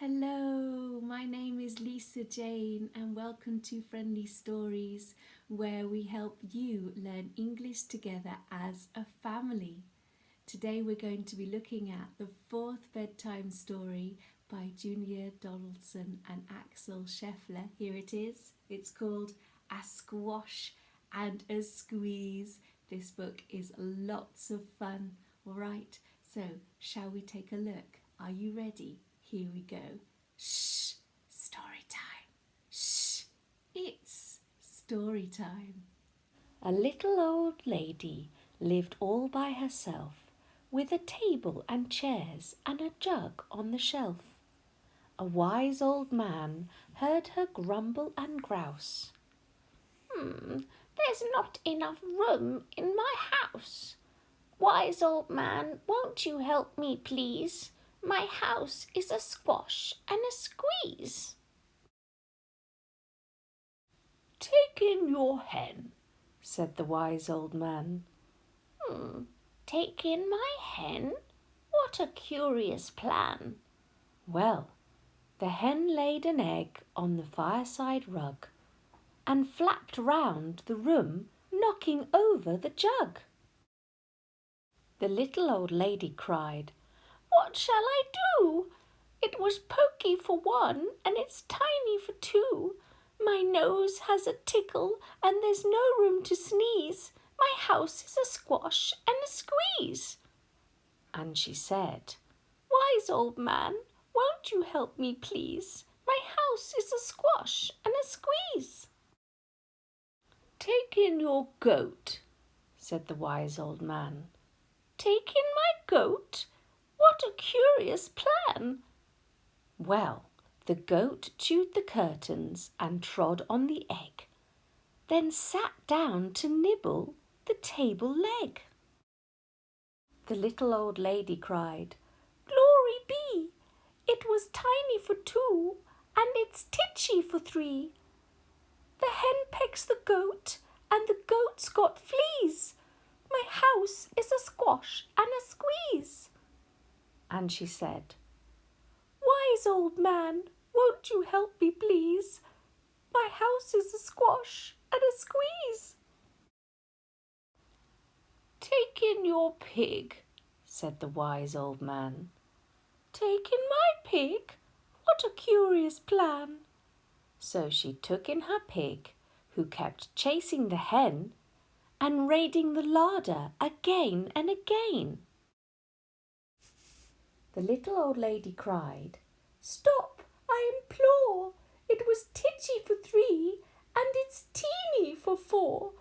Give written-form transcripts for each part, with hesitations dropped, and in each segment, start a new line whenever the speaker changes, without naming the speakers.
Hello, my name is Lisa Jane and welcome to Friendly Stories, where we help you learn English together as a family. Today we're going to be looking at the fourth bedtime story by Junior Donaldson and Axel Scheffler. Here it is. It's called A Squash and a Squeeze. This book is lots of fun. All right, so shall we take a look? Are you ready? Here we go. Shh, story time. Shh, it's story time.
A little old lady lived all by herself, with a table and chairs and a jug on the shelf. A wise old man heard her grumble and grouse. There's not enough room in my house. Wise old man, won't you help me, please? My house is a squash and a squeeze. Take in your hen, said the wise old man. Take in my hen? What a curious plan. Well, the hen laid an egg on the fireside rug and flapped round the room, knocking over the jug. The little old lady cried, What shall I do? It was poky for one, and it's tiny for two. My nose has a tickle, and there's no room to sneeze. My house is a squash and a squeeze. And she said, Wise old man, won't you help me, please? My house is a squash and a squeeze. Take in your goat, said the wise old man. Take in my goat? What a curious plan! Well, the goat chewed the curtains and trod on the egg, then sat down to nibble the table leg. The little old lady cried, Glory be! It was tiny for two, and it's titchy for three. The hen pecks the goat, and the goat's got fleas. My house is a squash and a squeeze. And she said, Wise old man, won't you help me, please? My house is a squash and a squeeze. Take in your pig, said the wise old man. Take in my pig? What a curious plan. So she took in her pig, who kept chasing the hen and raiding the larder again and again. The little old lady cried, Stop, I implore! It was titchy for three, and it's teeny for four.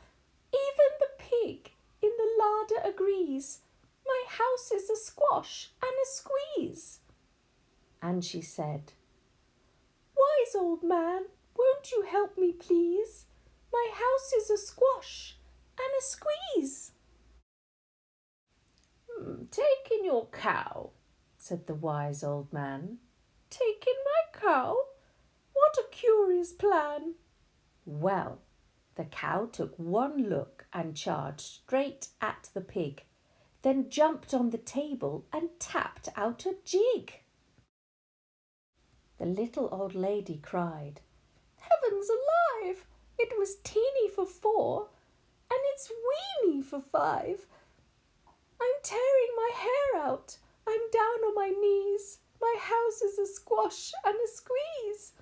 Even the pig in the larder agrees. My house is a squash and a squeeze. And she said, Wise old man, won't you help me, please? My house is a squash and a squeeze. Take in your cow, said the wise old man. Take in my cow? What a curious plan. Well, the cow took one look and charged straight at the pig, then jumped on the table and tapped out a jig. The little old lady cried, Heavens alive! It was teeny for four, and it's weeny for five. I'm tearing my hair out. I'm down on my knees. My house is a squash and a squeeze.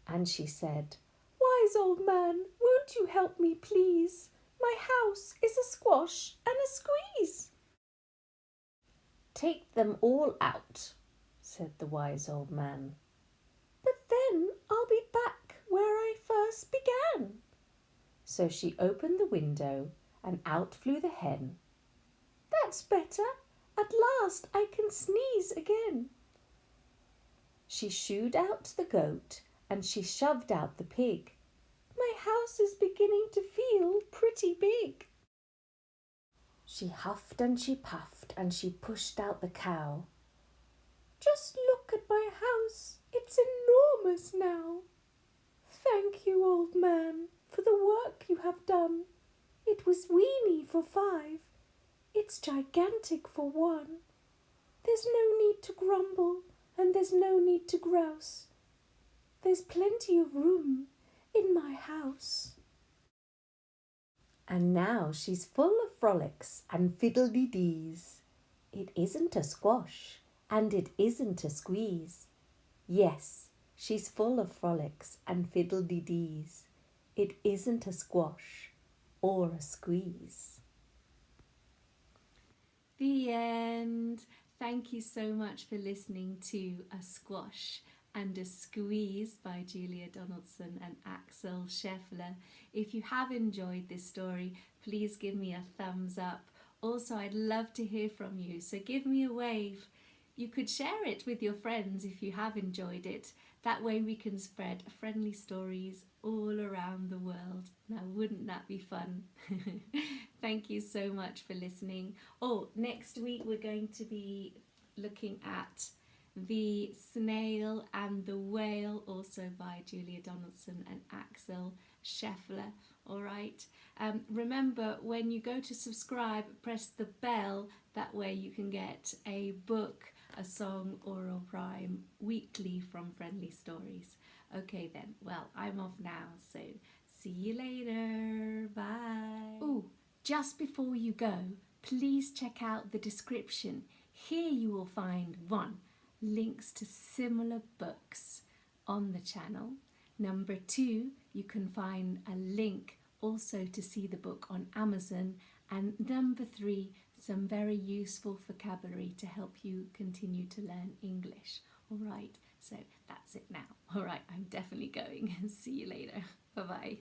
And she said, Wise old man, won't you help me, please? My house is a squash and a squeeze. Take them all out, said the wise old man. But then I'll be back where I first began. So she opened the window and out flew the hen. That's better. At last I can sneeze again. She shooed out the goat and she shoved out the pig. My house is beginning to feel pretty big. She huffed and she puffed and she pushed out the cow. Just look at my house. It's enormous now. Thank you, old man, for the work you have done. It was weeny for five. It's gigantic for one. There's no need to grumble. and there's no need to grouse. There's plenty of room in my house. And now she's full of frolics and fiddle-dee-dees. It isn't a squash, and it isn't a squeeze. Yes, she's full of frolics and fiddle-dee-dees. It isn't a squash or a squeeze.
The end. Thank you so much for listening to A Squash and a Squeeze by Julia Donaldson and Axel Scheffler. If you have enjoyed this story, please give me a thumbs up. Also, I'd love to hear from you, so give me a wave. You could share it with your friends if you have enjoyed it. That way we can spread friendly stories all around the world. Now, wouldn't that be fun? Thank you so much for listening. Oh, next week we're going to be looking at The Snail and the Whale, also by Julia Donaldson and Axel Scheffler. All right. Remember, when you go to subscribe, press the bell. That way you can get a book, a song or a rhyme weekly from Friendly Stories. Okay then, well, I'm off now, so see you later. Bye. Oh, just before you go, please check out the description. Here you will find 1. Links to similar books on the channel. Number 2, you can find a link also to see the book on Amazon. And number 3, some very useful vocabulary to help you continue to learn English. All right, so that's it now. All right, I'm definitely going. See you later. Bye-bye.